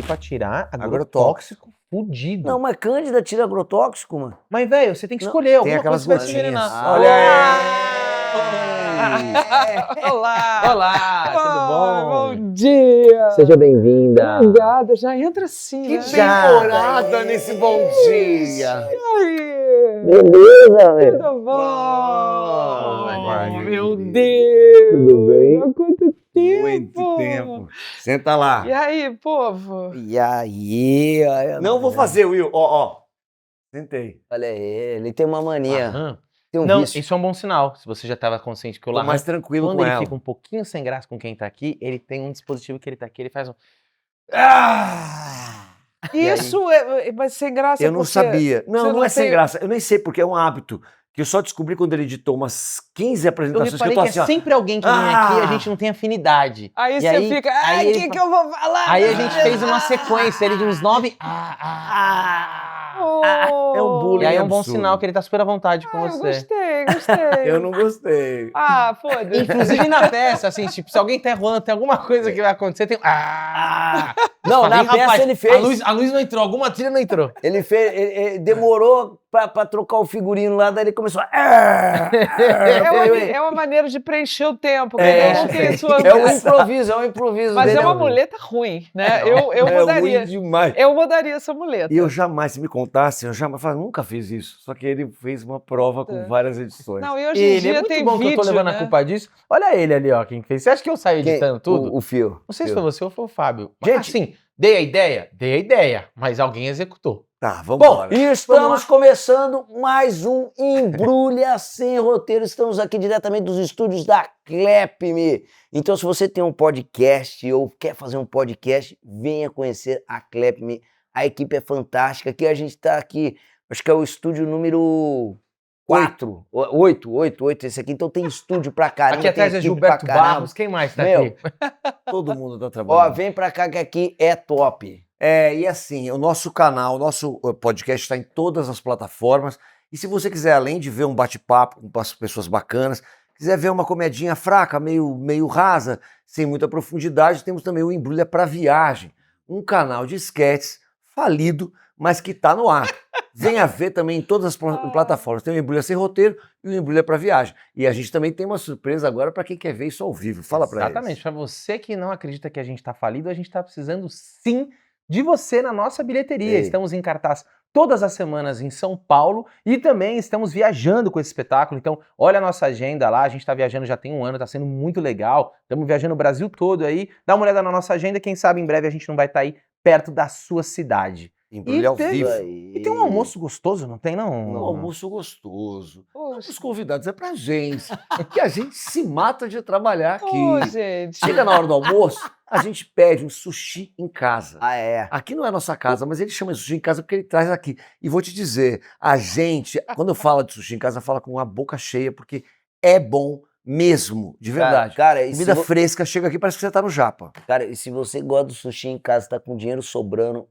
aí pra tirar agrotóxico fudido. Não, mas Cândida tira agrotóxico, mano. Mas, velho, você tem que escolher alguma coisa que vai te envenenar. Olha aí! Olá! Olá, tudo bom? Bom dia! Seja bem-vinda. Obrigada, já entra assim, Que né? temporada nesse bom dia! E aí? Beleza, velho. Tudo bom? Ai, Meu Deus. Deus! Tudo bem? Há quanto tempo? Muito tempo. Senta lá. E aí, povo? E aí? Não vou fazer, Will. Ó. Sentei. Olha aí, ele tem uma mania. Aham. Tem um Não, vício. isso é um bom sinal. Se você já estava consciente que o Tô Lahan, mais tranquilo quando com ele ela. fica um pouquinho sem graça com quem tá aqui, ele tem um dispositivo que ele tá aqui, ele faz um... Isso vai ser graça Eu não porque sabia. você Não é sem tem- graça. Eu nem sei porque é um hábito que eu só descobri quando ele editou umas 15 Eu apresentações que reparei eu tô que assim, é ó. sempre alguém que vem aqui e a gente não tem afinidade. Aí E você aí- fica, aí ai, o ele que eu vou falar? Aí a gente fez uma sequência ali de uns 9... É um bullying E aí é um bom absurdo. sinal que ele tá super à vontade com Eu você. gostei. Eu não gostei. Ah, foda-se. Inclusive na peça, assim, tipo, se alguém tá errando, tem alguma coisa que vai acontecer, tem... Não, na Falei, peça rapaz, ele fez. A luz não entrou, alguma trilha não entrou. Ele fez. Ele demorou pra trocar o figurino lá, daí ele começou a. É uma maneira de preencher o tempo, cada um tem a sua... É um improviso. Mas dele. é uma muleta ruim, né? Eu É mudaria. ruim demais. Eu mudaria essa muleta. E eu jamais, se me contasse, eu jamais falei, nunca fiz isso. Só que ele fez uma prova com várias edições. Não, e hoje em Ele dia é muito tem bom vídeo, que eu tô levando né? a culpa disso. Olha ele ali, ó, quem fez. Você acha que eu saio Quem? editando tudo? O fio. Não sei se foi você ou foi o Fábio. Gente- Assim, dei a ideia, mas alguém executou. Tá, vamos Bom, embora. E estamos começando mais um Embrulha Sem Roteiro. Estamos aqui diretamente dos estúdios da Clepme. Então, se você tem um podcast ou quer fazer um podcast, venha conhecer a Clepme. A equipe é fantástica. Aqui a gente está aqui, acho que é o estúdio número 4. 8 esse aqui. Então tem estúdio pra caramba. Aqui atrás tem é equipe Gilberto pra caramba. Barros. Quem mais tá Meu, aqui? Todo mundo tá Ó, trabalhando. vem pra cá que aqui é top. E assim, o nosso canal, o nosso podcast está em todas as plataformas. E se você quiser, além de ver um bate-papo com as pessoas bacanas, quiser ver uma comedinha fraca, meio rasa, sem muita profundidade, temos também o Embrulha pra Viagem, um canal de esquetes falido, mas que tá no ar. Venha ver também em todas as plataformas. Tem o Embrulha Sem Roteiro e o Embrulha pra Viagem. E a gente também tem uma surpresa agora para quem quer ver isso ao vivo. Fala pra eles. Exatamente. Pra você que não acredita que a gente tá falido, a gente tá precisando sim de você na nossa bilheteria. Ei. Estamos em cartaz todas as semanas em São Paulo e também estamos viajando com esse espetáculo. Então, olha a nossa agenda lá. A gente tá viajando já tem um ano, tá sendo muito legal. Estamos viajando o Brasil todo aí. Dá uma olhada na nossa agenda. Quem sabe em breve a gente não vai estar aí perto da sua cidade. Embrulha ao tem- vivo. E tem um almoço gostoso, não tem não? Um almoço gostoso. Poxa. Os convidados é pra gente. Que a gente se mata de trabalhar aqui. Ô, gente. Chega na hora do almoço, a gente pede um sushi em casa. Ah, é. Aqui não é nossa casa, mas ele chama de sushi em casa porque ele traz aqui. E vou te dizer, a gente, quando eu falo de sushi em casa, fala com a boca cheia, porque é bom mesmo, de verdade. Cara, e Comida se fresca, chega aqui, parece que você tá no Japa. Cara, e se você gosta do sushi em casa, tá com dinheiro sobrando,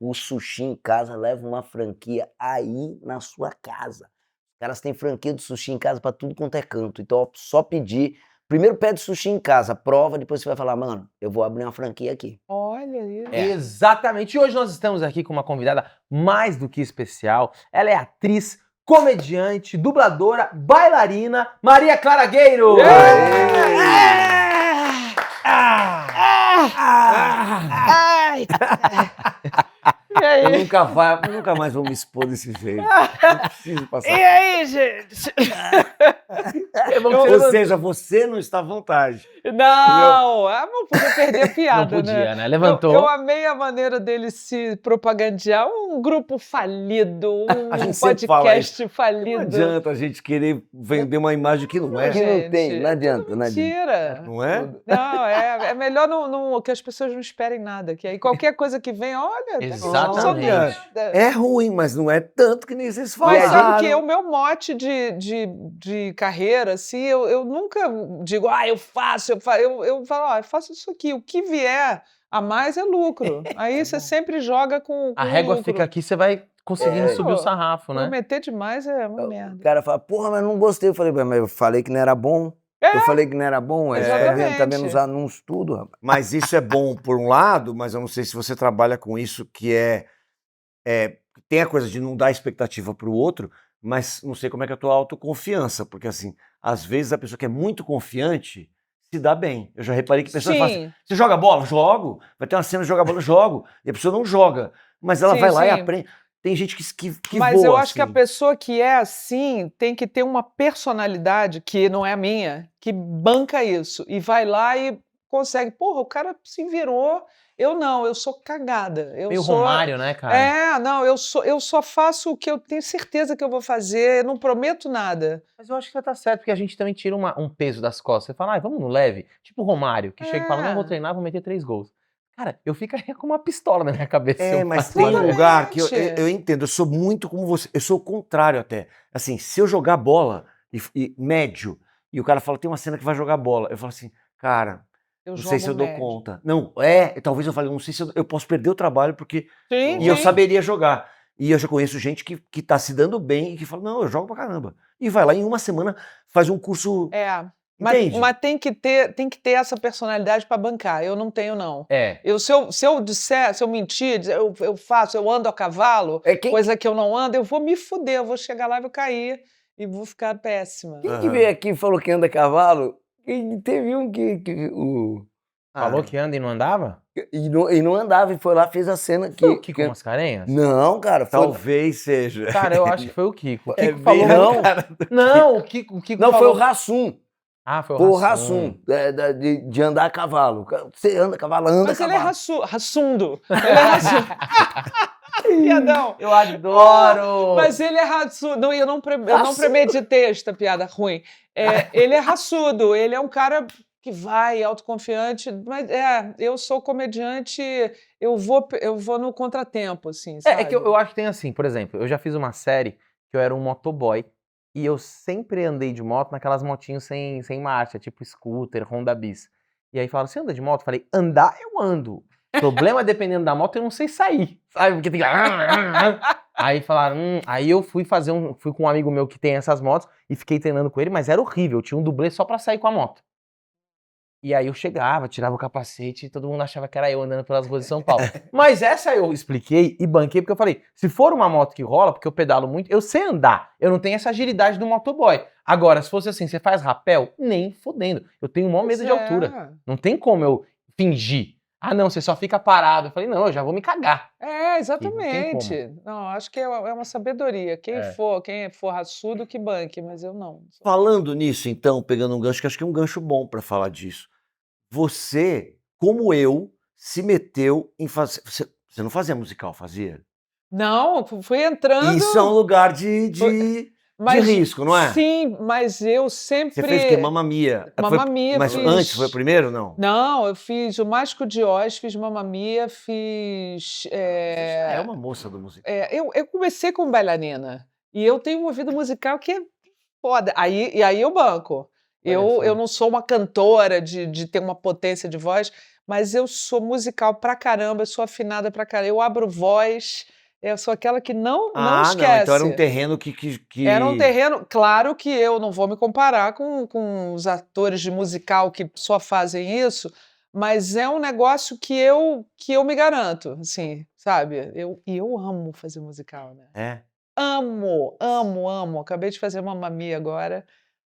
o sushi em casa leva uma franquia aí na sua casa. Os caras têm franquia de sushi em casa pra tudo quanto é canto. Então, ó, só pedir. Primeiro pede sushi em casa, prova, depois você vai falar, mano, eu vou abrir uma franquia aqui. Olha isso. Exatamente. E hoje nós estamos aqui com uma convidada mais do que especial. Ela é atriz, comediante, dubladora, bailarina, Maria Clara Gueiro! Ai! E aí? Eu nunca mais vou me expor desse jeito. Não preciso passar. E aí, gente? Ou seja, você não está à vontade. Não, não podia perder a piada, Não podia, né? Eu Levantou. amei a maneira dele se propagandear. Um grupo falido, A um gente sempre fala podcast Não falido. adianta a gente querer vender uma imagem que não é. Que não Gente, tem, não adianta, tudo não adianta. mentira. Não é? Não, é melhor que as pessoas não esperem nada. Que aí qualquer coisa que vem, olha... Exatamente. É ruim, mas não é tanto que nem vocês Mas falaram. sabe que o meu mote de carreira, assim, eu nunca digo, eu faço, eu falo, eu faço isso aqui, o que vier a mais é lucro. Aí você sempre joga com A régua lucro. fica aqui, você vai conseguindo É. subir o sarrafo, né? Prometer demais é uma O merda. cara fala, porra, mas não gostei. Eu falei, mas eu falei que não era bom. É. Eu falei que não era bom, tá Exatamente. vendo os anúncios tudo, rapaz. Mas isso é bom por um lado, mas eu não sei se você trabalha com isso, que tem a coisa de não dar expectativa para o outro, mas não sei como é que é a tua autoconfiança, porque assim, às vezes a pessoa que é muito confiante se dá bem. Eu já reparei que pessoas falam assim, Sim, você joga bola? Jogo. Vai ter uma cena de jogar bola? Jogo. E a pessoa não joga, mas ela sim, vai lá e sim. aprende. Tem gente que Mas voa eu acho que a assim. pessoa que é assim tem que ter uma personalidade, que não é a minha, que banca isso. E vai lá e consegue. Porra, o cara se virou. Eu não, eu sou cagada. Eu Meio sou. Romário, né, cara? Não, eu só faço o que eu tenho certeza que eu vou fazer, eu não prometo nada. Mas eu acho que você tá certo, porque a gente também tira um peso das costas. Você fala, vamos no leve. Tipo o Romário, que chega e fala, não vou É. treinar, vou meter 3 gols. Cara, eu ficaria com uma pistola na minha cabeça se eu Mas faço tem uma um dessa. lugar que eu Exatamente. entendo, eu sou muito como você, eu sou o contrário até. Assim, se eu jogar bola e médio, e o cara fala, tem uma cena que vai jogar bola, eu falo assim, cara, Eu não sei se eu jogo dou médio. conta. Não, talvez eu fale, não sei se eu posso perder o trabalho, porque. Sim, E eu sim. saberia jogar. E eu já conheço gente que tá se dando bem e que fala, não, eu jogo pra caramba. E vai lá em uma semana, faz um curso. É. Mas Entende? tem que ter essa personalidade para bancar. Eu não tenho, não. É. Se eu disser, se eu mentir, dizer, eu faço, eu ando a cavalo, coisa que eu não ando, eu vou me fuder, eu vou chegar lá e vou cair e vou ficar péssima. Quem que veio aqui e falou que anda a cavalo? Teve um Falou que anda e não andava? e não andava e foi lá, fez a cena Foi o Kiko Mascarenhas? Não, cara, foi... Talvez seja. Cara, eu acho que foi o Kiko. O Kiko bem falou... não. Não, o Kiko Não, foi falou... o Rassum. Ah, foi Foi o o Rassum. Rassum, de andar a cavalo. Você anda a cavalo, anda a Mas ele é cavalo. raçundo. Ele é raçundo. Piadão. Eu adoro! Mas ele é raçudo. Não, eu não premeditei esta piada ruim. Ele é raçudo, ele é um cara que vai, autoconfiante, mas eu sou comediante, eu vou no contratempo, assim, sabe? É que eu acho que tem assim, por exemplo, eu já fiz uma série que eu era um motoboy e eu sempre andei de moto naquelas motinhos sem marcha, tipo scooter, Honda Bis. E aí falaram, você anda de moto? Eu falei, andar eu ando. Problema dependendo da moto, eu não sei sair, sabe? Porque tem que... Aí falaram, aí eu fui fui com um amigo meu que tem essas motos e fiquei treinando com ele, mas era horrível, eu tinha um dublê só pra sair com a moto. E aí eu chegava, tirava o capacete e todo mundo achava que era eu andando pelas ruas de São Paulo. Mas essa eu expliquei e banquei porque eu falei, se for uma moto que rola, porque eu pedalo muito, eu sei andar. Eu não tenho essa agilidade do motoboy. Agora, se fosse assim, você faz rapel? Nem fodendo. Eu tenho o maior medo de altura. Não tem como eu fingir. Ah, não, você só fica parado. Eu falei, não, eu já vou me cagar. Exatamente. Não, acho que é uma sabedoria. Quem for raçudo, que banque, mas eu não. Falando nisso, então, pegando um gancho, que acho que é um gancho bom para falar disso. Você, como eu, se meteu em fazer. Você não fazia musical, fazia? Não, fui entrando. Isso é um lugar de risco, não é? Sim, mas eu sempre. Você fez o quê? Mamma Mia. Mamma Mia, mas fiz. antes foi o primeiro, não? Não, eu fiz o Mágico de Oz, fiz Mamma Mia, fiz. Você já é uma moça do musical. Eu comecei como bailarina e eu tenho um ouvido musical que é foda. Aí eu banco. Eu não sou uma cantora de ter uma potência de voz, mas eu sou musical pra caramba, eu sou afinada pra caramba. Eu abro voz, eu sou aquela que não esquece. Não, então era um terreno que... Era um terreno, claro que eu não vou me comparar com os atores de musical que só fazem isso, mas é um negócio que eu me garanto, assim, sabe? Eu amo fazer musical, né? É? Amo, amo, amo. Acabei de fazer Mamma Mia agora.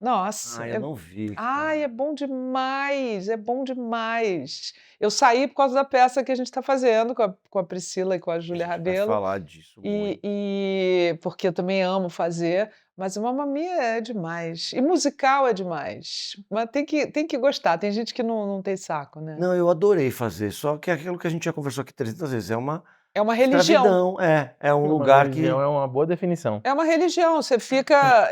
Nossa, Eu não vi. é bom demais, é bom demais. Eu saí por causa da peça que a gente está fazendo com a Priscila e com a Júlia Vai Rabelo. falar disso muito. E porque eu também amo fazer, mas o Mamma Mia é demais. E musical é demais. Mas tem que gostar. Tem gente que não tem saco, né? Não, eu adorei fazer, só que aquilo que a gente já conversou aqui 300 vezes, é uma É uma religião. escravidão, é um lugar que... É uma boa definição. É uma religião. Você fica.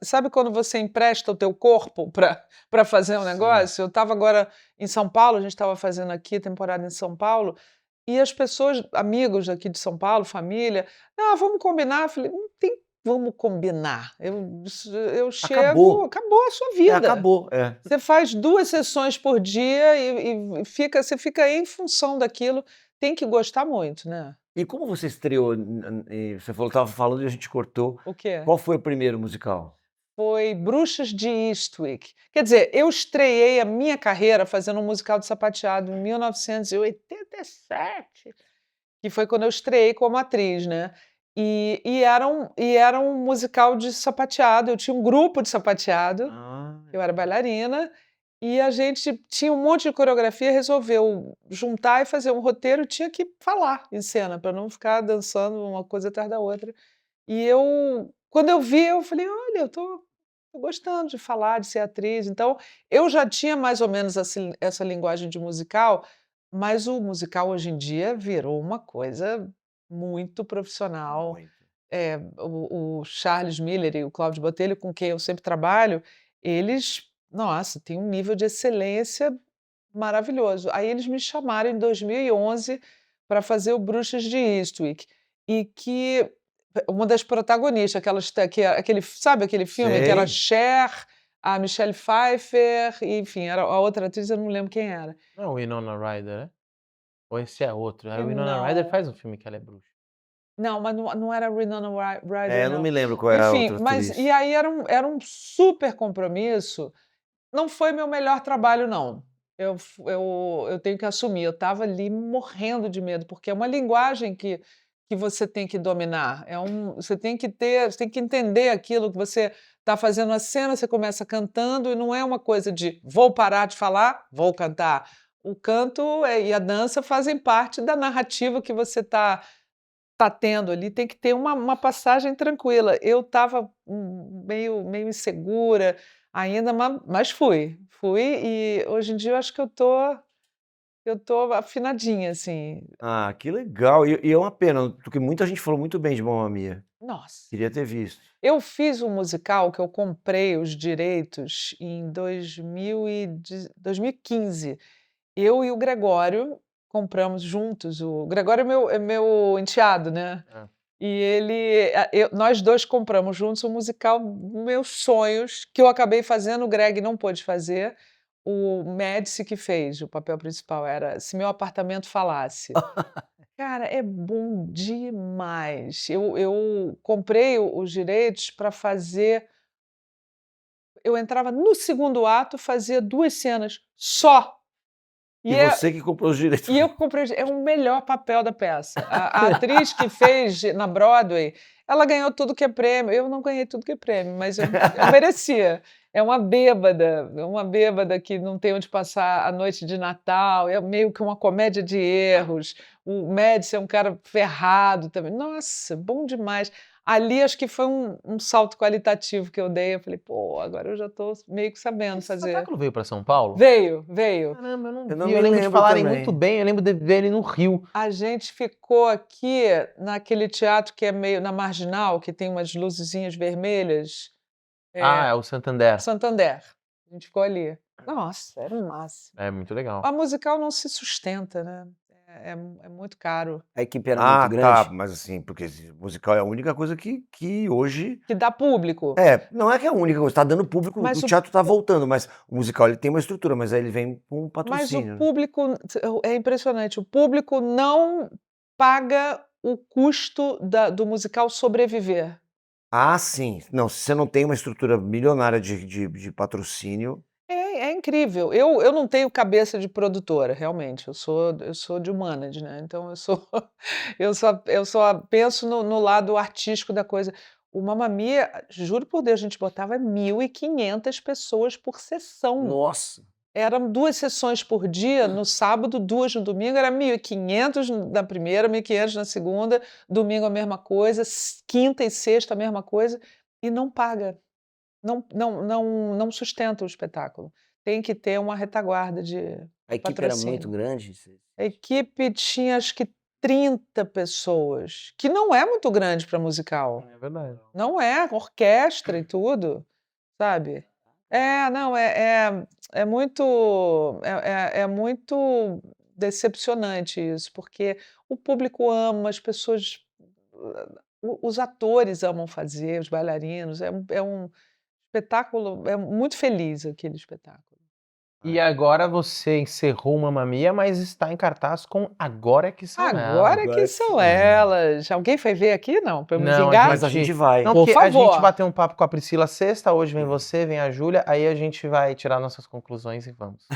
Sabe quando você empresta o teu corpo para fazer um negócio? Eu estava agora em São Paulo, a gente estava fazendo aqui temporada em São Paulo, e as pessoas, amigos aqui de São Paulo, família, vamos combinar. Eu falei, não tem vamos combinar. Eu chego, acabou a sua vida. Acabou, Você faz 2 sessões por dia e você fica em função daquilo. Tem que gostar muito, né? E como você estreou? Você falou, estava falando e a gente cortou. O quê? Qual foi o primeiro musical? foi Bruxas de Eastwick. Quer dizer, eu estreiei a minha carreira fazendo um musical de sapateado em 1987, que foi quando eu estreiei como atriz, né. E era um musical de sapateado, eu tinha um grupo de sapateado, Ah, eu era bailarina, e a gente tinha um monte de coreografia, resolveu juntar e fazer um roteiro, e tinha que falar em cena, para não ficar dançando uma coisa atrás da outra. Quando eu vi, eu falei: "Olha, eu tô gostando de falar, de ser atriz". Então, eu já tinha mais ou menos essa linguagem de musical, mas o musical hoje em dia virou uma coisa muito profissional. muito. O Charles Miller e o Cláudio Botelho, com quem eu sempre trabalho, eles, nossa, têm um nível de excelência maravilhoso. Aí eles me chamaram em 2011 para fazer o Bruxas de Eastwick, e que uma das protagonistas, aquele, sabe aquele filme que era a Sei. Cher, a Michelle Pfeiffer, e, enfim, era a outra atriz, eu não lembro quem era. Não é o Winona Ryder, é? Ou esse é outro? A Winona Ryder Não, faz um filme que ela é bruxa. não, mas não era a Winona É, Ryder, eu não não. me lembro qual é a Enfim, outra mas e atriz. aí era um super compromisso. Não foi meu melhor trabalho, não. Eu tenho que assumir, eu estava ali morrendo de medo, porque é uma linguagem que você tem que dominar, você tem que entender aquilo que você está fazendo a cena, você começa cantando e não é uma coisa de: "Vou parar de falar, vou cantar". O canto, e a dança fazem parte da narrativa que você está tendo ali, tem que ter uma passagem tranquila. Eu estava, meio insegura ainda, mas fui, e hoje em dia eu acho que eu tô afinadinha, assim. Ah, que legal. E é uma pena, porque muita gente falou muito bem de Mamma Mia. Nossa, Queria ter visto. eu fiz um musical que eu comprei os direitos em 2015. Eu e o Gregório compramos juntos. O Gregório é meu enteado, né. É. E nós 2 compramos juntos o musical Meus Sonhos, que eu acabei fazendo, o Greg não pôde fazer. O Médici que fez o papel principal, era Se Meu Apartamento Falasse. Cara, é bom demais. Eu comprei os direitos para fazer. Eu entrava no segundo ato, fazia 2 cenas só. E E é você que comprou os direitos. E eu comprei, é o melhor papel da peça. A atriz que fez na Broadway, ela ganhou tudo que é prêmio. Eu não ganhei tudo que é prêmio, mas eu merecia. É uma bêbada que não tem onde passar a noite de Natal, é meio que uma comédia de erros. O Médici é um cara ferrado também. Nossa, bom demais. Ali acho que foi um salto qualitativo que eu dei. Eu falei: "Pô, agora eu já estou meio que sabendo Esse fazer". espetáculo veio pra São Paulo? Veio. Caramba, eu não Eu não vi. Eu me lembro de lembro falarem também. muito bem, eu lembro de ver ele no Rio. A gente ficou aqui naquele teatro que é meio na Marginal, que tem umas luzezinhas vermelhas, Ah, é o Santander. Santander. A gente ficou ali. Nossa, era o máximo. É muito legal. A musical não se sustenta, né, é muito caro. A equipe era muito Ah, tá, grande. mas assim, porque esse musical é a única coisa que hoje Que dá público, não é que é a única coisa, tá dando público, mas o o teatro tá voltando, mas o musical ele tem uma estrutura, mas aí ele vem com um mas o patrocínio, né. público é impressionante, o público não paga o custo do musical sobreviver. Ah, sim. Não, se você não tem uma estrutura milionária de patrocínio, É incrível. Eu não tenho cabeça de produtora, realmente, eu sou de humanas, né, então eu sou eu só penso no lado artístico da coisa. O Mamma Mia, juro por Deus, a gente botava 1.500 pessoas por sessão. Nossa! Eram 2 sessões por dia, no sábado, 2 no domingo, era 1.500 na primeira, 1.500 na segunda, domingo a mesma coisa, quinta e sexta a mesma coisa, e não paga. Não sustenta o espetáculo. Tem que ter uma retaguarda de A equipe era muito patrocínio. grande? A equipe tinha acho que 30 pessoas, que não é muito grande para musical. É verdade. Não é, orquestra e tudo, sabe. Não, é muito decepcionante isso, porque o público ama, as pessoas, os atores amam fazer, os bailarinos, é um espetáculo, é muito feliz aquele espetáculo. E agora você encerrou Mamma Mia, mas está em cartaz com Agora é que são elas. Agora Agora que que são são elas. Alguém foi ver aqui? Não, pra eu me Não, vingar? Mas a gente vai. Não, Por porque a favor. gente bateu um papo com a Priscila sexta, hoje vem você, vem a Júlia, aí a gente vai tirar nossas conclusões e vamos.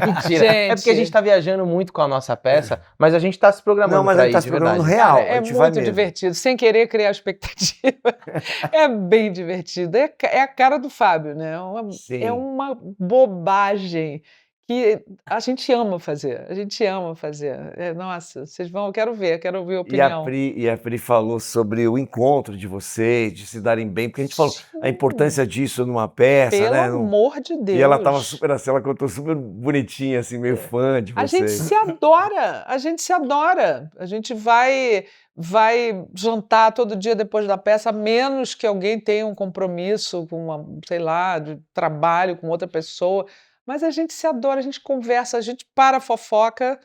Mentira. É porque a gente tá viajando muito com a nossa peça, mas a gente tá se programando Não, mas pra a ir, gente tá se de programando verdade. real. Cara, a é gente vai muito mesmo. divertido, sem querer criar expectativa. É bem divertido. É a cara do Fábio, né? Sim. É uma bobagem que a gente ama fazer. A gente ama fazer. Nossa, vocês vão, eu quero ouvir a E opinião. a Pri falou sobre o encontro de vocês, de se darem bem, porque a gente falou a importância disso numa peça, Pelo né? amor de Deus. E ela tava super assim, ela contou super bonitinha, assim, meio fã de A gente vocês. se adora, a gente se adora. A gente vai jantar todo dia depois da peça, a menos que alguém tenha um compromisso com sei lá, de trabalho com outra pessoa. Mas a gente se adora, a gente conversa, a gente para a fofoca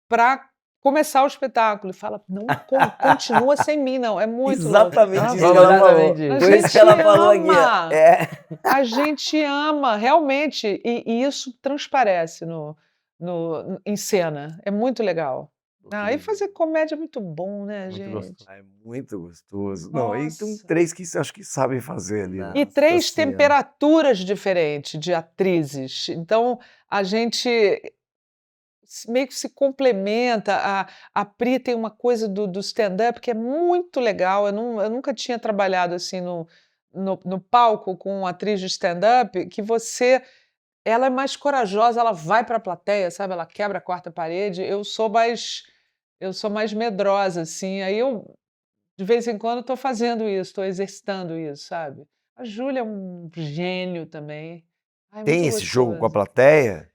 para começar o espetáculo e fala, não, continua sem mim, não. É muito louco. Exatamente Ah, isso que ela falou. exatamente isso. A Foi isso que ela gente falou aqui. ama. É. A gente ama, realmente, e isso transparece em cena. É muito legal. E fazer comédia é muito bom, né, Muito gente? gostoso. É muito gostoso. Não, e tem Nossa. 3 que acho que sabem fazer ali. Não. E Nossa 3 Senhora. temperaturas diferentes de atrizes. Então, a gente meio que se complementa. A Pri tem uma coisa do stand-up que é muito legal. Eu nunca tinha trabalhado assim no palco com uma atriz de stand-up, que ela é mais corajosa, ela vai para a plateia, sabe? Ela quebra a quarta parede. Eu sou mais medrosa, assim. Aí eu, de vez em quando, estou fazendo isso, estou exercitando isso, sabe? A Júlia é um gênio também. Ai, Tem muito esse jogo com a gostoso. plateia?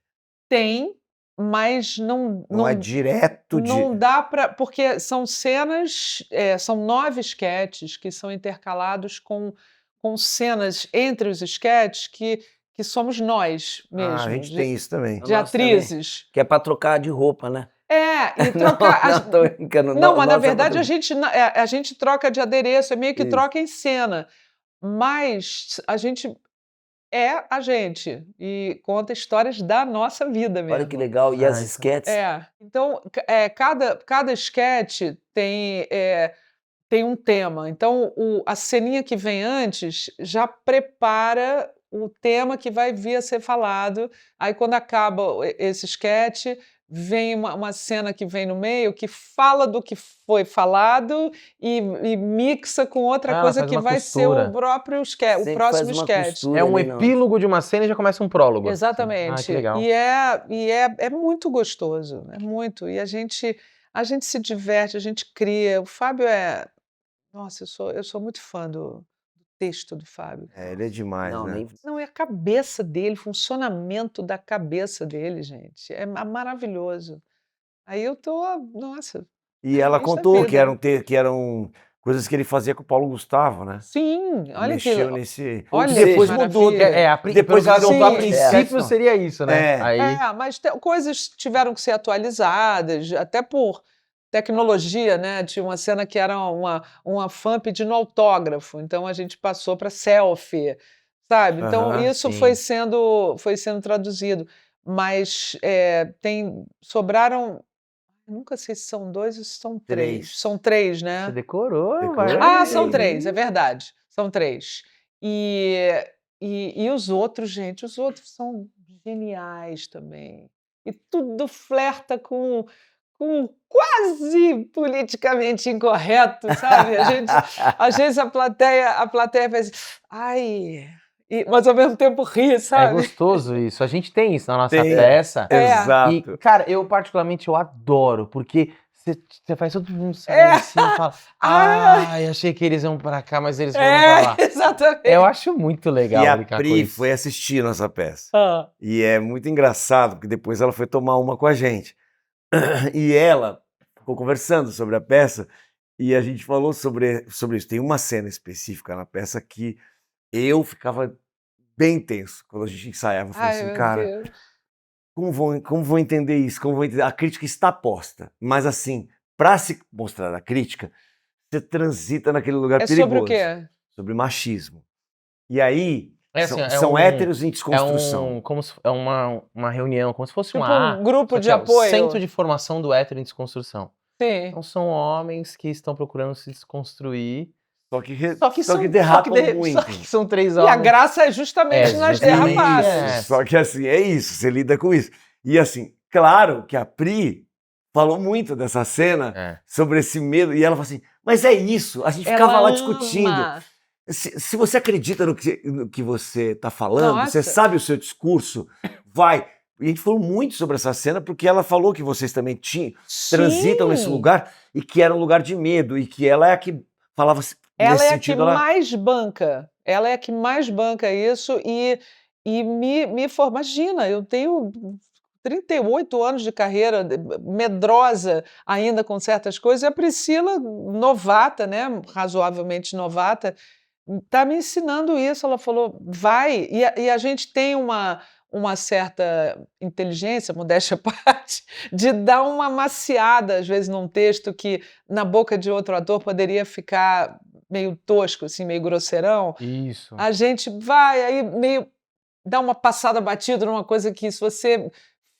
Tem, mas Não é direto de. não dá para. Porque são cenas, são 9 esquetes que são intercalados com cenas entre os esquetes que somos nós mesmo, Ah, a gente tem isso também. de Nós também. atrizes. Que é pra trocar de roupa, né? E trocar. Não, tô brincando. Não, mas na Nossa, verdade pra- a gente troca de adereço, é meio que Isso. troca em cena. Mas a gente é a gente e conta histórias da nossa vida mesmo. Olha que legal. E as Ah, esquetes? Então, cada esquete tem um tema. Então, a ceninha que vem antes já prepara o tema que vai vir a ser falado. Aí, quando acaba esse esquete, vem uma cena que vem no meio que fala do que foi falado e mixa com outra coisa faz que uma vai ser costura. o próprio esquete, o Sempre próximo faz uma esquete. costura É um ali, não. epílogo de uma cena e já começa um prólogo. assim. Exatamente. Ah, que legal. E é muito gostoso, é muito. E a gente se diverte, a gente cria. O Fábio nossa, eu sou muito fã do texto do Fábio. É, ele é demais, Não, né? nem... Não, é a cabeça dele, funcionamento da cabeça dele, gente. É maravilhoso. Aí eu tô, nossa, E ela feliz da contou vida. que eram coisas que ele fazia com o Paulo Gustavo, né? Sim, olha que Mexeu nesse. olha que depois maravilha. mudou. Depois ela Sim. contou, a princípio É. seria isso, né? É. Aí, Mas coisas tiveram que ser atualizadas, até por tecnologia, né? Tinha uma cena que era uma fã pedindo autógrafo, então a gente passou para selfie, sabe? Então Aham, isso sim. foi sendo traduzido, mas sobraram, nunca sei se são 2 ou se são 3. 3. São 3, né? você decorou, Decorou. vai. São 3, é verdade. São 3. E os outros, gente, os outros são geniais também. E tudo flerta com quase politicamente incorreto, sabe? Às vezes a plateia faz ai, mas ao mesmo tempo ri, É sabe? gostoso isso. A gente tem isso na nossa Tem. peça. Exato. E, cara, eu particularmente eu adoro, porque você faz todo mundo sair assim e fala, ai, achei que eles iam pra cá, mas eles foram pra lá. Exatamente. Eu acho muito legal E a brincar com Pri isso. foi assistir nossa peça. Ah, E é muito engraçado, porque depois ela foi tomar uma com a gente. E ela ficou conversando sobre a peça e a gente falou sobre isso. Tem uma cena específica na peça que eu ficava bem tenso quando a gente ensaiava. Eu falei ai, assim, meu cara, Deus. como vão entender isso? Como vão entender? A crítica está posta, mas assim, para se mostrar a crítica, você transita naquele lugar É perigoso. sobre o quê? Sobre machismo. E aí, É assim, São héteros em desconstrução. É uma reunião, como se fosse Tipo um grupo só de que é o apoio. Centro de Formação do Hétero em Desconstrução. Sim. Então são homens que estão procurando se desconstruir. Só que derrapam muito. Só que são 3 E a homens. graça é justamente nas justamente derrapadas. isso. Só que assim, é isso, você lida com isso. E assim, claro que a Pri falou muito dessa cena É. sobre esse medo, e ela falou assim, mas é isso, a gente ficava lá discutindo. ama. Se você acredita no que você está falando, Nossa. você sabe o seu discurso, vai. E a gente falou muito sobre essa cena, porque ela falou que vocês também transitam nesse lugar, e que era um lugar de medo, e que ela é a que falava Ela nesse é a que sentido. mais banca. Ela é a que mais banca isso e me forma. Imagina, eu tenho 38 anos de carreira, medrosa ainda com certas coisas, e a Priscila, novata, né, razoavelmente novata, está me ensinando isso. Ela falou, vai, e a gente tem uma certa inteligência, modéstia à parte, de dar uma maciada, às vezes, num texto que, na boca de outro ator, poderia ficar meio tosco, assim, meio grosseirão. Isso. A gente vai aí meio dá uma passada batida numa coisa que, se você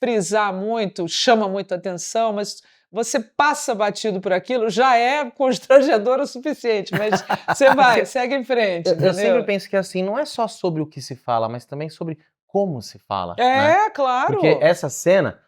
frisar muito, chama muito atenção, mas você passa batido por aquilo, já é constrangedor o suficiente, mas você vai, segue em frente, Eu entendeu? sempre penso que assim, não é só sobre o que se fala, mas também sobre como se fala. né? É, claro. Porque essa cena,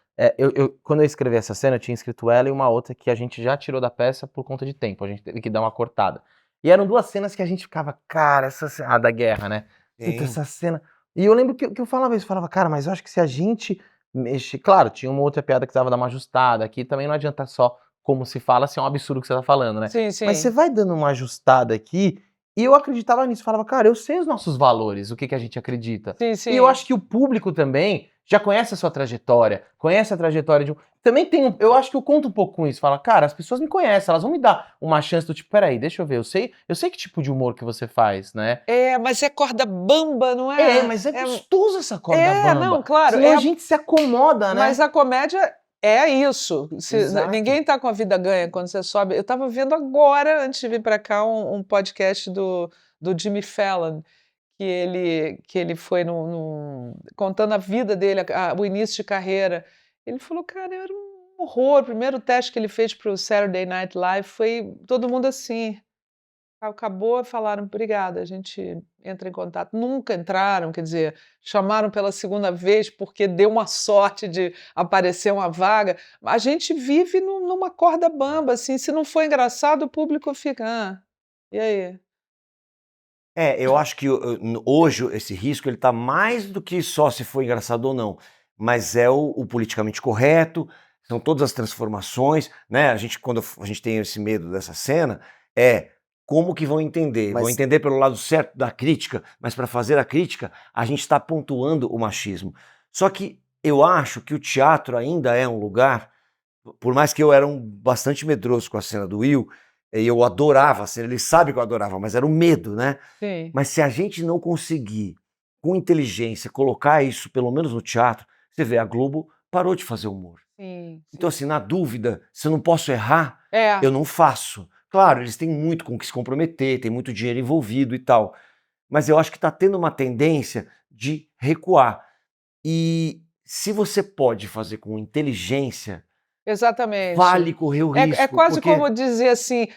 quando eu escrevi essa cena, eu tinha escrito ela e uma outra que a gente já tirou da peça por conta de tempo, a gente teve que dar uma cortada. E eram 2 cenas que a gente ficava, cara, essa cena da guerra, né? Puta, essa cena. E eu lembro que eu falava isso, eu falava, cara, mas eu acho que se a gente mexer. Claro, tinha uma outra piada que precisava dar uma ajustada aqui, também não adianta só como se fala, se é um absurdo que você tá falando, né? Sim, sim. Mas você vai dando uma ajustada aqui, e eu acreditava nisso, falava, cara, eu sei os nossos valores, o que a gente acredita. Sim, sim. E eu acho que o público também já conhece a sua trajetória, conhece a trajetória de um. Também tem. Eu acho que eu conto um pouco com isso. Fala, cara, as pessoas me conhecem, elas vão me dar uma chance do tipo, peraí, deixa eu ver, eu sei que tipo de humor que você faz, né? É, mas é corda bamba, não é? Mas é gostoso essa corda É, bamba. não, claro. Senão a gente se acomoda, né? Mas a comédia é isso. Exato. Ninguém tá com a vida ganha quando você sobe. Eu estava vendo agora, antes de vir para cá, um podcast do Jimmy Fallon, que ele foi contando a vida dele, o início de carreira. Ele falou, cara, era um horror. O primeiro teste que ele fez para o Saturday Night Live foi todo mundo assim. Acabou, falaram, obrigada, a gente entra em contato. Nunca entraram, quer dizer, chamaram pela segunda vez porque deu uma sorte de aparecer uma vaga. A gente vive numa corda bamba, assim, se não for engraçado, o público fica, e aí? Eu acho que hoje esse risco ele tá mais do que só se foi engraçado ou não, mas é o politicamente correto, são todas as transformações, né? Quando a gente tem esse medo dessa cena, como que vão entender? Mas- Vão entender pelo lado certo da crítica, mas para fazer a crítica, a gente está pontuando o machismo. Só que eu acho que o teatro ainda é um lugar, por mais que eu era bastante medroso com a cena do Will, e eu adorava a cena, ele sabe que eu adorava, mas era o medo, né? Sim. Mas se a gente não conseguir, com inteligência, colocar isso, pelo menos no teatro, você vê, a Globo parou de fazer humor. Sim. Então, assim, na dúvida, se eu não posso errar, É. eu não faço. Claro, eles têm muito com o que se comprometer, tem muito dinheiro envolvido e tal. Mas eu acho que está tendo uma tendência de recuar. E se você pode fazer com inteligência, Exatamente. vale correr o risco. É quase porque... como dizer assim,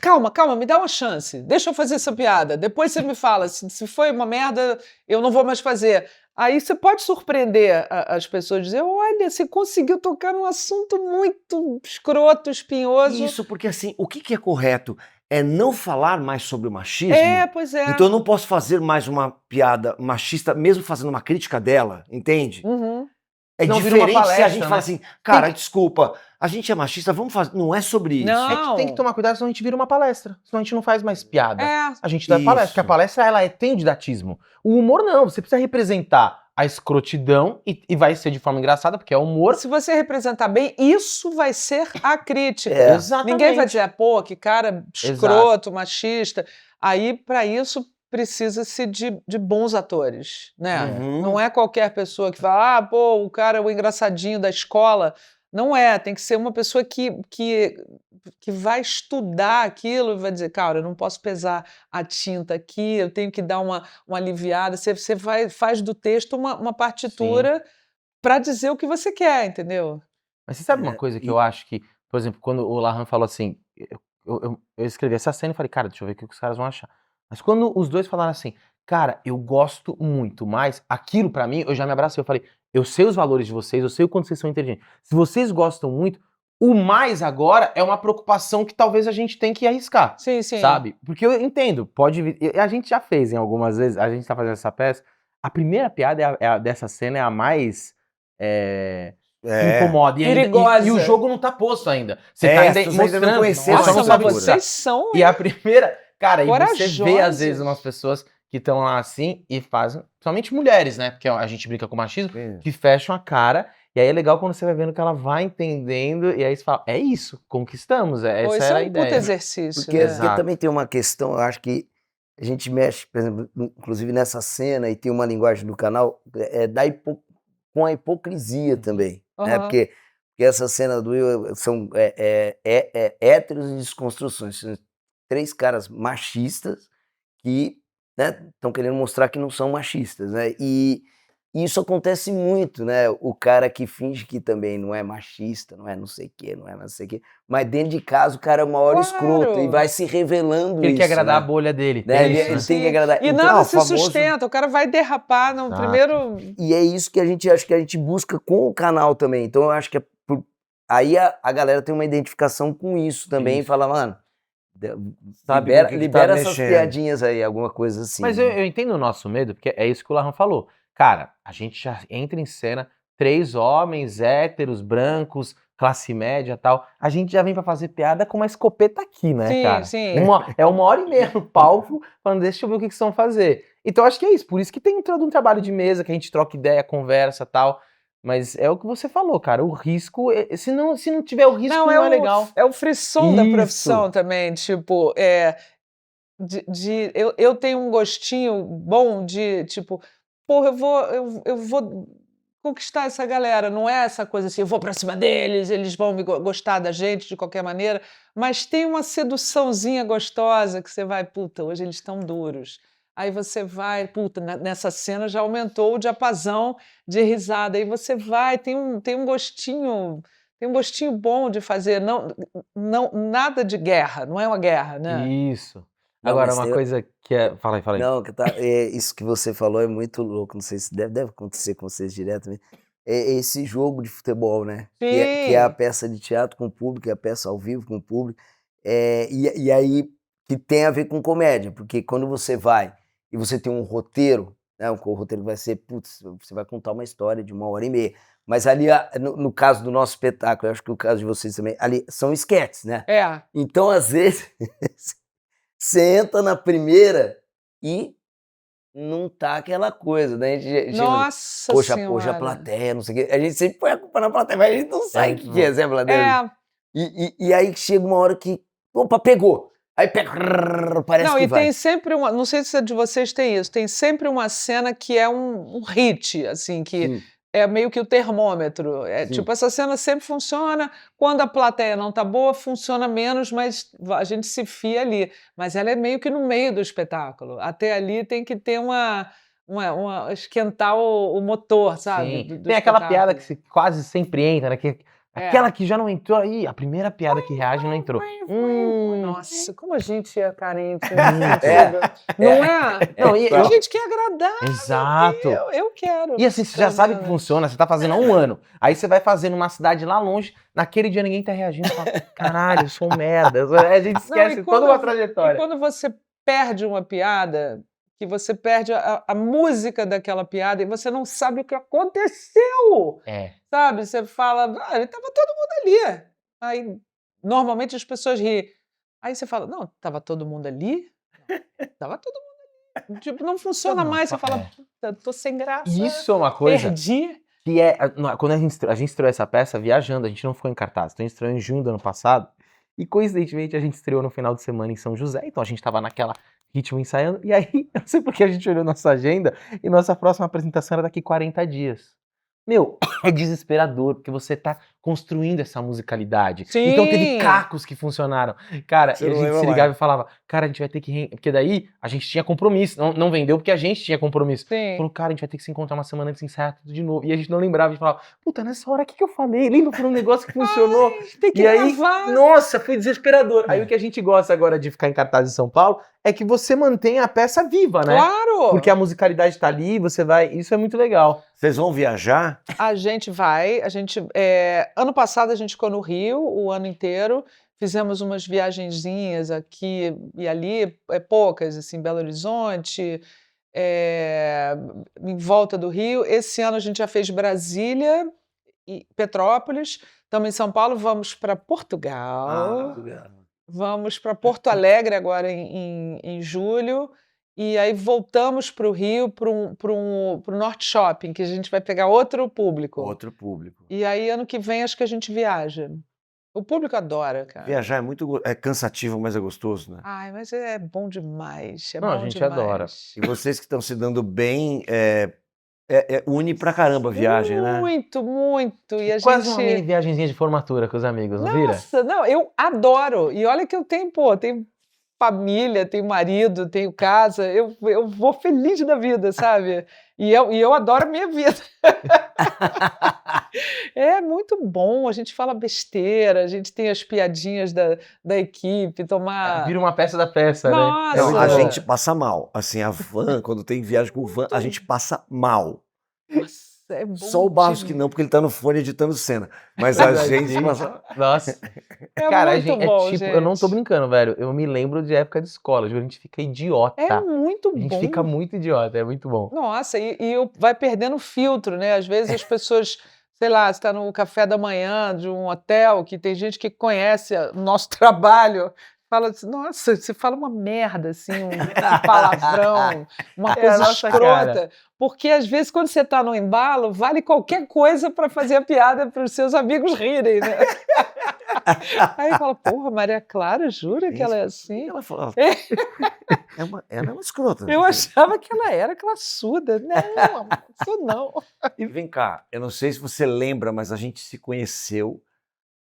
calma, me dá uma chance, deixa eu fazer essa piada, depois você me fala, se foi uma merda, eu não vou mais fazer. Aí você pode surpreender as pessoas, dizer, olha, você conseguiu tocar num assunto muito escroto, espinhoso. Isso, porque assim, o que é correto? É não falar mais sobre o machismo? Pois é. Então eu não posso fazer mais uma piada machista, mesmo fazendo uma crítica dela, entende? Uhum. É Não vira uma diferente se a palestra, gente né? fala assim, cara, desculpa, a gente é machista, vamos fazer. Não é sobre isso. Não. É que tem que tomar cuidado, senão a gente vira uma palestra. Senão a gente não faz mais piada. A gente dá Isso. palestra, porque a palestra tem o didatismo. O humor não, você precisa representar a escrotidão e vai ser de forma engraçada, porque é humor. Se você representar bem, isso vai ser a crítica. Exatamente. Ninguém vai dizer, pô, que cara escroto, machista. Aí, para isso, precisa-se de bons atores, né? Uhum. Não é qualquer pessoa que fala, pô, o cara é o engraçadinho da escola. Não é, tem que ser uma pessoa que vai estudar aquilo e vai dizer, cara, eu não posso pesar a tinta aqui, eu tenho que dar uma aliviada. Você faz do texto uma partitura para dizer o que você quer, entendeu? Mas você sabe uma coisa que eu acho que, por exemplo, quando o Lahan falou assim, eu escrevi essa cena e falei, cara, deixa eu ver o que os caras vão achar. Mas quando os dois falaram assim, cara, eu gosto muito, mas aquilo pra mim, eu já me abracei, eu falei, eu sei os valores de vocês, eu sei o quanto vocês são inteligentes. Se vocês gostam muito, o mais agora é uma preocupação que talvez a gente tem que arriscar, Sim, sim. sabe? Porque eu entendo, pode vir, e a gente já fez em algumas vezes, a gente tá fazendo essa peça, a primeira piada dessa cena é a mais... que incomoda. E, Perigosa. e o jogo não tá posto ainda. Você tá ainda vocês ainda não mostrando. conheceram Nossa, essa não sabe mas cultura. vocês são... E a primeira... Cara, e você vê às Corajosos. vezes umas pessoas que estão lá assim e fazem... Principalmente mulheres, né? Porque a gente brinca com machismo. Que fecham a cara. E aí é legal quando você vai vendo que ela vai entendendo. E aí você fala, é isso, conquistamos. Essa Isso era é a um puta ideia. exercício, Porque, né? Exato. porque também tem uma questão, eu acho que a gente mexe, por exemplo, inclusive nessa cena, e tem uma linguagem do canal, com a hipocrisia também, né? Aham. Porque essa cena do Will são héteros e desconstruções. São 3 caras machistas que estão querendo mostrar que não são machistas, né? E isso acontece muito, né? O cara que finge que também não é machista, não é não sei o quê, não é não sei o quê, mas dentro de casa o cara é o maior Claro. escroto e vai se revelando Ele isso, quer agradar né? a bolha dele. Né? É Ele, isso, ele né? tem que agradar. E Então, nada o se famoso- sustenta, o cara vai derrapar no Exato. primeiro... E é isso que acho que a gente busca com o canal também. Então eu acho que aí a galera tem uma identificação com isso também Isso. e fala, mano, Sabe libera, com o que tá libera essas mexendo. piadinhas aí, alguma coisa assim. Mas né? eu entendo o nosso medo, porque é isso que o Lahan falou. Cara, a gente já entra em cena, 3 homens héteros, brancos, classe média e tal. A gente já vem pra fazer piada com uma escopeta aqui, né, Sim, cara? sim. É 1h30 no palco, falando, deixa eu ver o que vocês vão fazer. Então acho que é isso, por isso que tem todo um trabalho de mesa, que a gente troca ideia, conversa e tal. Mas é o que você falou, cara, o risco, se não tiver o risco, não é legal. É o frisson da Isso. profissão também, tipo, eu tenho um gostinho bom de, tipo, porra, eu vou conquistar essa galera, não é essa coisa assim, eu vou pra cima deles, eles vão gostar da gente de qualquer maneira, mas tem uma seduçãozinha gostosa que você vai, puta, hoje eles estão duros. Aí você vai, puta, nessa cena já aumentou o diapasão de risada. Aí você vai, tem um gostinho bom de fazer, não nada de guerra, não é uma guerra, né? Isso. Não, Agora, mas uma tem- coisa que é... Fala aí. Não, isso que você falou é muito louco, não sei se deve acontecer com vocês diretamente. É esse jogo de futebol, né? Que é a Sim. peça de teatro com o público, é a peça ao vivo com o público. E aí que tem a ver com comédia, porque quando você vai e você tem um roteiro, né? O roteiro vai ser, putz, você vai contar uma história de 1h30. Mas ali, no caso do nosso espetáculo, eu acho que o caso de vocês também, ali são esquetes, né? É. Então, às vezes, você entra na primeira e não tá aquela coisa, né? A gente Nossa poxa, Senhora. a plateia, não sei o quê. A gente sempre põe a culpa na plateia, mas a gente não sabe o que é, Zé Bladeiro. É. E aí chega uma hora que, opa, pegou. Aí pega, parece Não, que e vai. tem sempre uma, não sei se de vocês tem isso, tem sempre uma cena que é um hit, assim, que Sim. é meio que o termômetro. Sim. Tipo, essa cena sempre funciona, quando a plateia não tá boa, funciona menos, mas a gente se fia ali. Mas ela é meio que no meio do espetáculo. Até ali tem que ter esquentar o motor, sabe? Sim. do Tem aquela espetáculo. piada que quase sempre entra, né? Aquela que já não entrou aí, a primeira piada que reage não entrou. Nossa, como a gente é carente. É. Não é? Não, e- A gente quer agradar. Exato. Eu quero. E assim, você já sabe que funciona, você tá fazendo há 1 ano. Aí você vai fazer numa cidade lá longe, naquele dia ninguém tá reagindo, você fala, caralho, eu sou um merda. A gente esquece e toda quando- uma trajetória. E quando você perde uma piada, que você perde a música daquela piada e você não sabe o que aconteceu, sabe? Você fala, ele tava todo mundo ali. Aí, normalmente as pessoas riem. Aí você fala, não, tava todo mundo ali? Tava todo mundo ali. Tipo, não funciona mais. Você fala, puta, tô sem graça. Isso é uma coisa Perdi. que quando a gente estreou essa peça viajando, a gente não ficou em cartaz, então a gente estreou em junho do ano passado, e coincidentemente a gente estreou no final de semana em São José, então a gente tava naquela ritmo ensaiando, e aí, eu não sei porque a gente olhou nossa agenda, e nossa próxima apresentação era daqui 40 dias. Meu, é desesperador, porque você tá construindo essa musicalidade. Sim. Então teve cacos que funcionaram. Cara, Você e a não gente lembra se ligava mais. e falava, cara, a gente vai ter que... Porque daí a gente tinha compromisso. Não vendeu porque a gente tinha compromisso. Sim. Falou, cara, a gente vai ter que se encontrar uma semana antes e ensaiar tudo de novo. E a gente não lembrava, a gente falava, puta, nessa hora, o que eu falei? Lembra por um negócio que funcionou? Tem que E aí, gravar. nossa, foi desesperador. Aí o que a gente gosta agora de ficar em cartaz em São Paulo é que você mantém a peça viva, né? Claro! Porque a musicalidade tá ali, você vai... Isso é muito legal. Vocês vão viajar? A gente vai, ano passado a gente ficou no Rio o ano inteiro, fizemos umas viagenzinhas aqui e ali, poucas, assim, Belo Horizonte, em volta do Rio. Esse ano a gente já fez Brasília e Petrópolis, estamos em São Paulo, vamos para Portugal, vamos para Porto Alegre agora em julho. E aí voltamos para o Rio, para o Norte Shopping, que a gente vai pegar outro público. Outro público. E aí, ano que vem, acho que a gente viaja. O público adora, cara. Viajar é cansativo, mas é gostoso, né? Ai, mas é bom demais. Não, a bom gente demais. adora. E vocês que estão se dando bem, une pra caramba a viagem, né? Muito, muito. E a Quase uma mini gente... viagenzinha de formatura com os amigos, não vira? Nossa, não, eu adoro. E olha que eu tenho família, tenho marido, tenho casa, eu vou feliz da vida, sabe? E eu adoro a minha vida. É muito bom, a gente fala besteira, a gente tem as piadinhas da equipe, tomar... Vira uma peça da peça, Nossa! né? Não, muito a bom. gente passa mal. Assim, a van, quando tem viagem com van, a gente passa mal. Nossa, é bom Só o Barros demais. que não, porque ele tá no fone editando cena. Mas a gente passa... Nossa. É Cara, muito gente, bom, tipo, eu não tô gente. brincando, velho. Eu me lembro de época de escola, juro, a gente fica idiota. É muito A gente bom. fica muito idiota, é muito bom. Nossa, vai perdendo filtro, né? Às vezes as pessoas, sei lá, você está no café da manhã de um hotel, que tem gente que conhece o nosso trabalho, fala assim, nossa, você fala uma merda, assim, um palavrão, uma É a coisa nossa escrota. cara. Porque às vezes, quando você está no embalo, vale qualquer coisa para fazer a piada para os seus amigos rirem, né? Aí fala, porra, Maria Clara, jura que ela é assim? Ela fala, ela é uma escrota. Eu achava que ela era classuda. Não, amor, isso não. E vem cá, eu não sei se você lembra, mas a gente se conheceu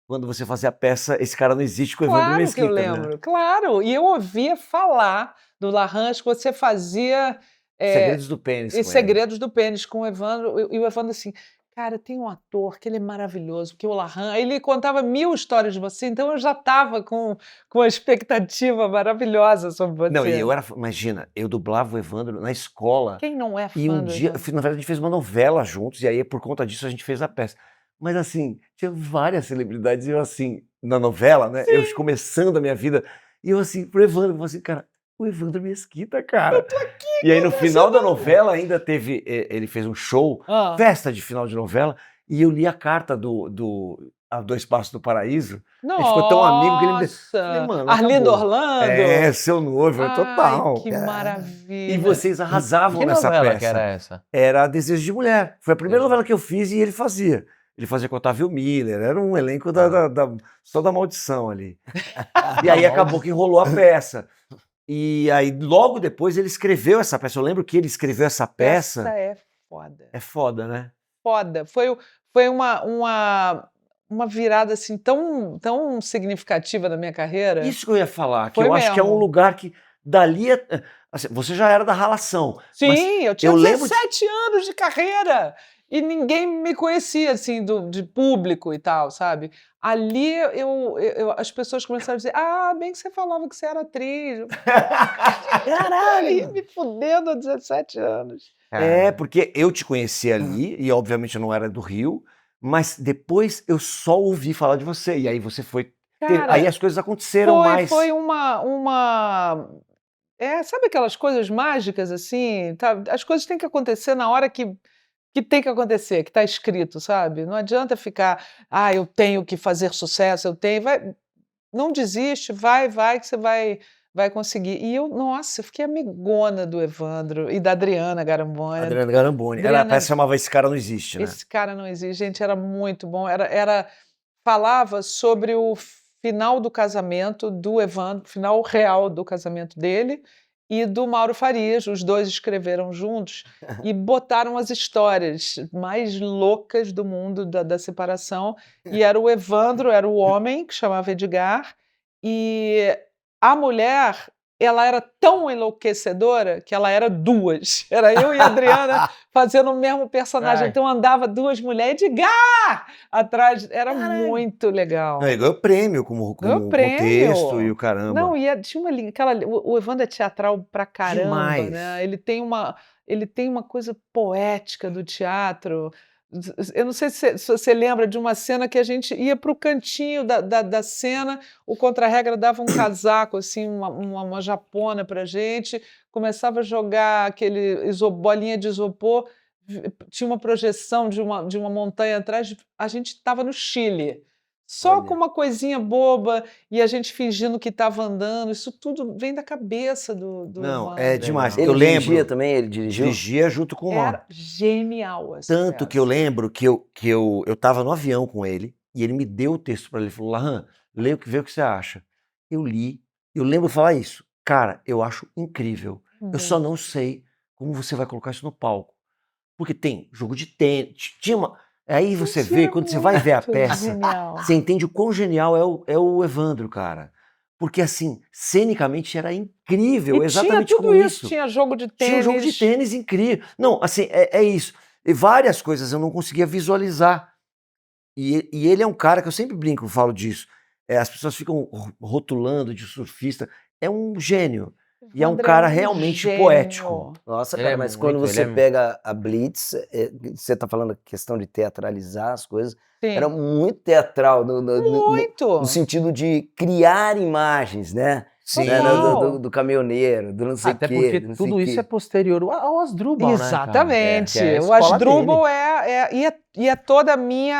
quando você fazia a peça Esse Cara Não Existe com o Evandro Claro que Mesquita, eu né? lembro, claro. E eu ouvia falar do Larrange, que você fazia Segredos do Pênis. e com ele. Segredos do Pênis com o Evandro. E o Evandro assim, cara, tem um ator que ele é maravilhoso, que é o Larrange. Ele contava 1000 histórias de você, então eu já estava com uma expectativa maravilhosa sobre você. Não, e eu era, imagina, eu dublava o Evandro na escola. Quem não é fã E um do dia, Evandro? na verdade, a gente fez uma novela juntos, e aí por conta disso a gente fez a peça. Mas assim, tinha várias celebridades, e eu assim, na novela, né? Eu começando a minha vida, e eu assim, pro Evandro, eu falei assim, cara, o Evandro Mesquita, cara. Eu tô aqui, e aí no final da novela ainda teve, ele fez um show, Ah. festa de final de novela, e eu li a carta a Dois Passos do Paraíso. A gente ficou tão amigo que ele me deu. Falei, Nossa! mano, Arlindo acabou. Orlando! É, seu noivo, é Ai, total. que É. maravilha! E vocês arrasavam Que nessa novela peça. que era essa? Era Desejo de Mulher. Foi a primeira novela que eu fiz e ele fazia. Ele fazia com o Otávio Miller, era um elenco só da maldição ali. E aí acabou que enrolou a peça. E aí logo depois ele escreveu essa peça. Eu lembro que ele escreveu essa peça. Essa é foda. É foda, né? Foda. Foi uma virada assim tão significativa na minha carreira. Isso que eu ia falar, que Foi eu acho que é um mesmo. lugar que dali... assim, você já era da ralação. Sim, mas eu tinha eu lembro 17 anos de carreira e ninguém me conhecia assim de público e tal, sabe? Ali as pessoas começaram a dizer: ah, bem que você falava que você era atriz. Caralho! Me fudendo há 17 anos. É, porque eu te conheci ali, e obviamente eu não era do Rio, mas depois eu só ouvi falar de você, e aí você foi... Cara, aí as coisas aconteceram mais... Foi uma sabe aquelas coisas mágicas assim? Tá? As coisas têm que acontecer na hora que tem que acontecer, que está escrito, sabe? Não adianta ficar, eu tenho que fazer sucesso, não desiste, vai que você vai conseguir. E nossa, eu fiquei amigona do Evandro e da Adriana Garamboni. Adriana Garamboni. A peça chamava Esse Cara Não Existe, né? Esse Cara Não Existe. Gente, era muito bom. Falava sobre o final do casamento do Evandro, final real do casamento dele, e do Mauro Farias. Os dois escreveram juntos e botaram as histórias mais loucas do mundo da separação. E era o Evandro, era o homem, que chamava Edgar, e a mulher, ela era tão enlouquecedora que ela era duas. Era eu e a Adriana fazendo o mesmo personagem. Ai. Então andava duas mulheres, Edgar! Atrás. Era muito legal. Não, ele ganhou prêmio como Ganhou prêmio. contexto e o caramba. Não, tinha uma o Evandro é teatral pra caramba, Demais. né? Ele tem uma coisa poética do teatro. Eu não sei se você lembra de uma cena que a gente ia para o cantinho da cena, o contra-regra dava um casaco, assim, uma japona pra gente, começava a jogar aquele bolinha de isopor, tinha uma projeção de uma montanha atrás, a gente estava no Chile. Só Olha. com uma coisinha boba e a gente fingindo que estava andando. Isso tudo vem da cabeça do Não, Evandro. é demais. Ele Eu lembro. dirigia também, ele dirigiu? Dirigia junto com o Mauro. Era genial essa Tanto que eu peça. lembro que eu tava no avião com ele e ele me deu o texto para ele. Ele falou, Lahan, vê o que você acha. Eu li, eu lembro falar isso. Cara, eu acho incrível. Eu só não sei como você vai colocar isso no palco. Porque tem jogo de tênis, tinha uma... Aí você Isso vê, era quando você vai ver a muito peça, genial. você entende o quão genial é o Evandro, cara. Porque, assim, cenicamente era incrível, E exatamente tinha tudo como isso, tinha jogo de tênis. Tinha um jogo de tênis incrível. Não, assim, é isso. E várias coisas eu não conseguia visualizar. E ele é um cara que eu sempre brinco, falo disso. As pessoas ficam rotulando de surfista. É um gênio. E é um Evandro cara um realmente gênio. poético. Nossa, Ele cara, é mas muito, quando ele você é- pega a Blitz, você tá falando questão de teatralizar as coisas, Sim. era muito teatral, Muito. no sentido de criar imagens, né? Sim. Né, Total. do caminhoneiro, do não sei o Até quê. porque do não sei tudo o isso quê. é posterior ao Asdrubal, né, cara? Exatamente. Que é a O escola Asdrubal dele. é toda a minha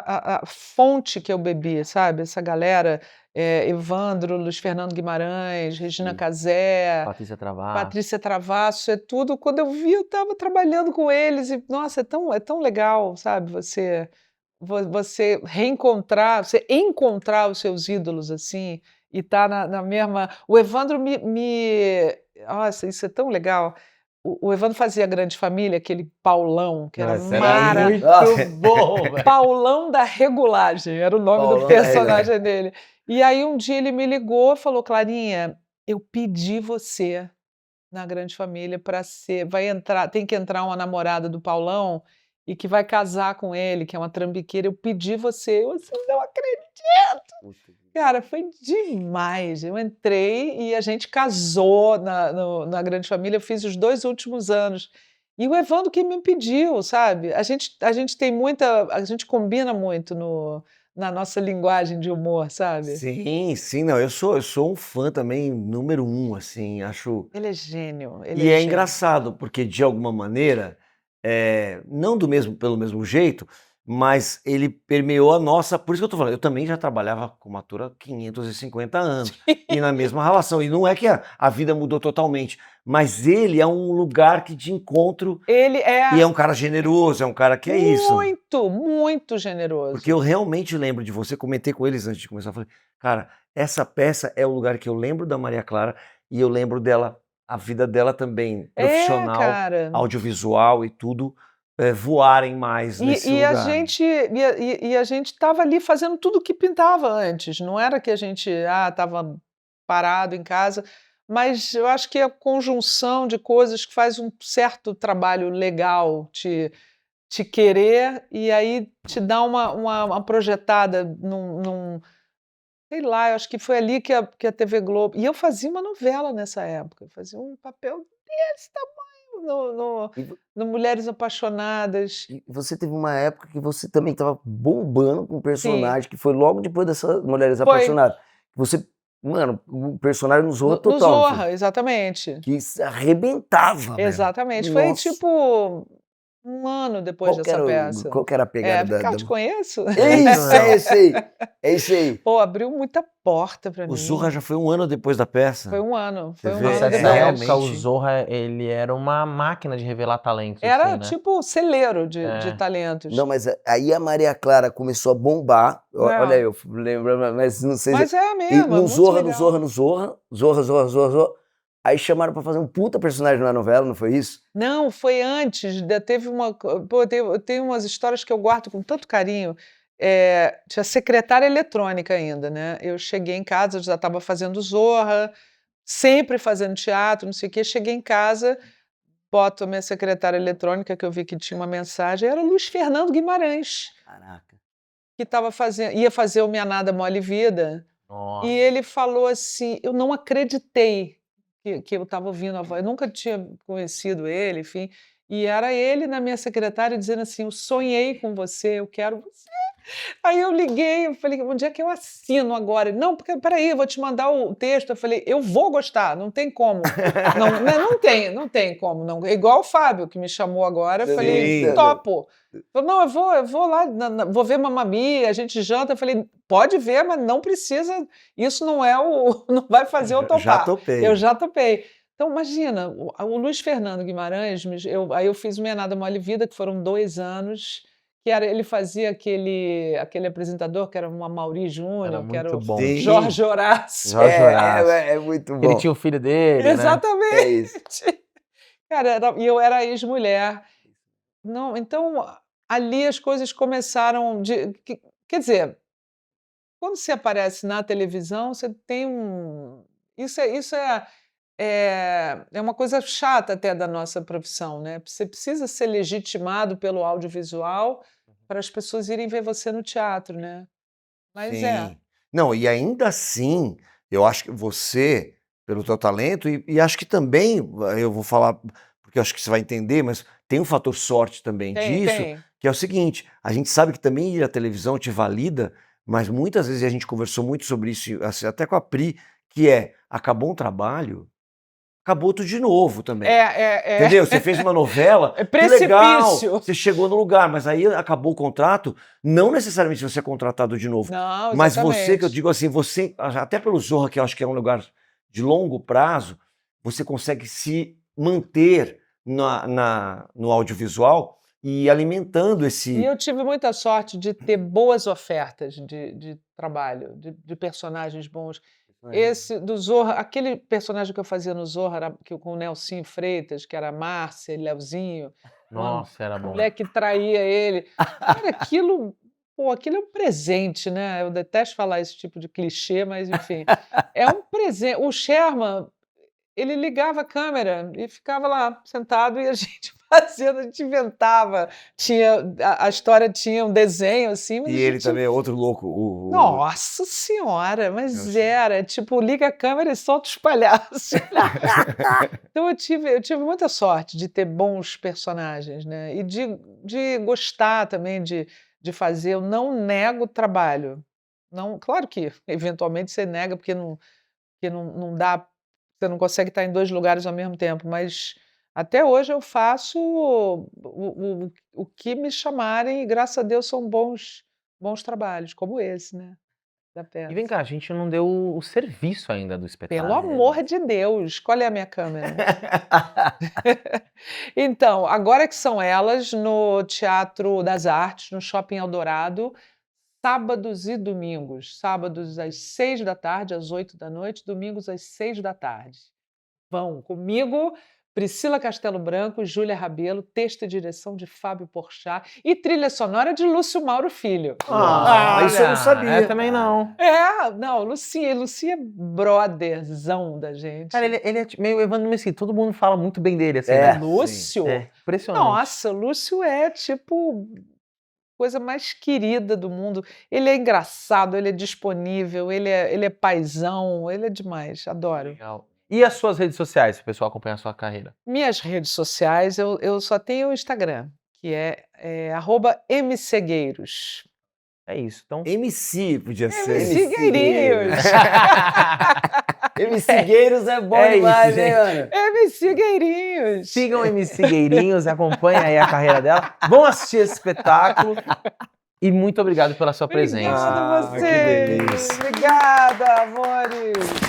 a fonte que eu bebi, sabe? Essa galera, Evandro, Luiz Fernando Guimarães, Regina Sim. Casé, Patrícia Travasso. Patrícia Travasso, é tudo. Quando eu vi, eu estava trabalhando com eles e, nossa, é tão legal, sabe? Você reencontrar, você encontrar os seus ídolos assim e tá na mesma. O Evandro Nossa, isso é tão legal. O Evandro fazia Grande Família, aquele Paulão, que era Nossa, era muito maravilhoso. bom, velho. Paulão da Regulagem, era o nome Paulão do da personagem dele. E aí um dia ele me ligou e falou, Clarinha, eu pedi você na Grande Família para ser, tem que entrar uma namorada do Paulão e que vai casar com ele, que é uma trambiqueira, eu pedi você, eu assim, não acredito. Cara, foi demais. Eu entrei e a gente casou na Grande Família, eu fiz os 2 últimos anos. E o Evandro que me pediu, sabe? A gente tem a gente combina muito na nossa linguagem de humor, sabe? Sim, não, eu sou um fã também número 1, assim, acho... Ele é gênio. E é engraçado, porque de alguma maneira, não pelo mesmo jeito, mas ele permeou a nossa... Por isso que eu tô falando, eu também já trabalhava como ator há 550 anos, e na mesma relação. E não é que a vida mudou totalmente, mas ele é um lugar de encontro, Ele e é um cara generoso, é um cara que é isso. muito, muito generoso. Porque eu realmente lembro de você, comentei com eles antes de começar, eu falei, cara, essa peça é o lugar que eu lembro da Maria Clara, e eu lembro dela, a vida dela também, profissional, cara. audiovisual e tudo, voarem mais nesse E a lugar. gente estava ali fazendo tudo o que pintava antes. Não era que a gente estava parado em casa, mas eu acho que é a conjunção de coisas que faz um certo trabalho legal te querer e aí te dá uma projetada sei lá, eu acho que foi ali que a TV Globo... E eu fazia uma novela nessa época, eu fazia um papel desse tamanho no Mulheres Apaixonadas. E você teve uma época que você também estava bombando com um personagem, que foi logo depois dessa Mulheres Foi. Apaixonadas. Você, mano, o personagem no Zorra No total. Zorra, exatamente. Que arrebentava, velho. Exatamente. Foi Nossa. tipo um ano depois dessa peça. Qual que era a pegada Vem cá, eu te conheço. É isso aí. Pô, abriu muita porta pra mim. O Zorra já foi um ano depois da peça. Foi um ano. Você Foi um vê? ano Nessa depois. época, o realmente- Zorra, ele era uma máquina de revelar talentos. Era assim, né? tipo celeiro de É. talentos. Não, mas aí a Maria Clara começou a bombar. Olha, eu lembro, mas não sei Mas é E mesmo, é no muito Zorra, legal. Zorra. aí chamaram pra fazer um puta personagem na novela, não foi isso? Não, foi antes. Teve uma. Tem umas histórias que eu guardo com tanto carinho. Tinha secretária eletrônica ainda, né? Eu cheguei em casa, eu já estava fazendo Zorra, sempre fazendo teatro, não sei o quê. Cheguei em casa, boto a minha secretária eletrônica, que eu vi que tinha uma mensagem, era o Luiz Fernando Guimarães, Caraca. que ia fazer o Minha Nada Mole Vida. Nossa. E ele falou assim, eu não acreditei que eu estava ouvindo a voz, eu nunca tinha conhecido ele, enfim, e era ele na minha secretária dizendo assim, eu sonhei com você, eu quero você. Aí eu liguei, eu falei, onde é que eu assino agora? Não, porque peraí, eu vou te mandar o texto. Eu falei, eu vou gostar, não tem como. Não tem como. Não. É igual o Fábio, que me chamou agora, eu falei, Sim. topo. Falei, não, eu vou lá, vou ver Mamma Mia, a gente janta. Eu falei, pode ver, mas não precisa, isso não vai fazer eu topar. Já topei. Eu já topei. Então, imagina, o Luiz Fernando Guimarães, aí eu fiz o Minha Nada Mole Vida, que foram 2 anos, ele fazia aquele apresentador que era o Amaury Júnior, que era muito o bom. Sim. Jorge Horácio. Jorge Horácio. É muito bom. Ele tinha o filho dele, né? Exatamente. É isso. Cara, e eu era ex-mulher. Não, então, ali as coisas começaram quer dizer, quando você aparece na televisão, você tem Isso é uma coisa chata até da nossa profissão, né? Você precisa ser legitimado pelo audiovisual para as pessoas irem ver você no teatro, né? Mas Sim. Não, e ainda assim, eu acho que você, pelo teu talento, e acho que também, eu vou falar, porque eu acho que você vai entender, mas tem um fator sorte também disso, tem. que é o seguinte, a gente sabe que também ir à televisão te valida, mas muitas vezes, e a gente conversou muito sobre isso, assim, até com a Pri, que acabou um trabalho, acabou tudo de novo também. Entendeu? Você fez uma novela, É que legal, precipício. você chegou no lugar, mas aí acabou o contrato, não necessariamente você é contratado de novo, Não, mas exatamente. você, que eu digo assim, você, até pelo Zorra, que eu acho que é um lugar de longo prazo, você consegue se manter no audiovisual e alimentando esse... E eu tive muita sorte de ter boas ofertas de trabalho, de personagens bons. Esse do Zorra, aquele personagem que eu fazia no Zorra, com o Nelsinho Freitas, que era a Márcia e Leozinho, Nossa, era a bom. mulher que traía ele. Cara, aquilo é um presente, né? Eu detesto falar esse tipo de clichê, mas enfim, é um presente. O Sherman, ele ligava a câmera e ficava lá sentado e a gente fazendo, a gente inventava. A história tinha um desenho assim, mas E a ele gente também é outro louco. Nossa senhora, mas era tipo, liga a câmera e solta os palhaços. Então eu tive muita sorte de ter bons personagens, né? E de gostar também de fazer. Eu não nego trabalho. Não, claro que eventualmente você nega porque não dá, você não consegue estar em 2 lugares ao mesmo tempo, mas até hoje eu faço o que me chamarem e graças a Deus são bons trabalhos, como esse, né, da E vem peça. cá, a gente não deu o serviço ainda do espetáculo. Pelo amor de Deus, qual é a minha câmera? Então, agora que são elas, no Teatro das Artes, no Shopping Eldorado, sábados e domingos. Sábados às 6h, às 8h, domingos às 6h. Vão comigo, Priscila Castelo Branco, Júlia Rabelo, texto e direção de Fábio Porchat e trilha sonora de Lúcio Mauro Filho. Isso eu não sabia. Também não. Não, Lucia é brotherzão da gente. Cara, ele é meio Evandro Mesquita, todo mundo fala muito bem dele, assim, É. né? Lúcio? É, impressionante. Nossa, Lúcio é tipo coisa mais querida do mundo. Ele é engraçado, ele é disponível, ele é paizão, ele é demais, adoro. Legal. E as suas redes sociais, para o pessoal acompanhar a sua carreira? Minhas redes sociais, eu só tenho o Instagram, que é @mcegueiros. É isso, então... MC podia ser. MC Gueirinhos. MC Gueiros é bom É demais, isso, hein, gente. Ana? MC Gueirinhos. Sigam a MC Gueirinhos, acompanhem aí a carreira dela. Vão assistir esse espetáculo. E muito obrigado pela sua presença. Obrigada a Ah, que vocês. delícia. Obrigada, amores.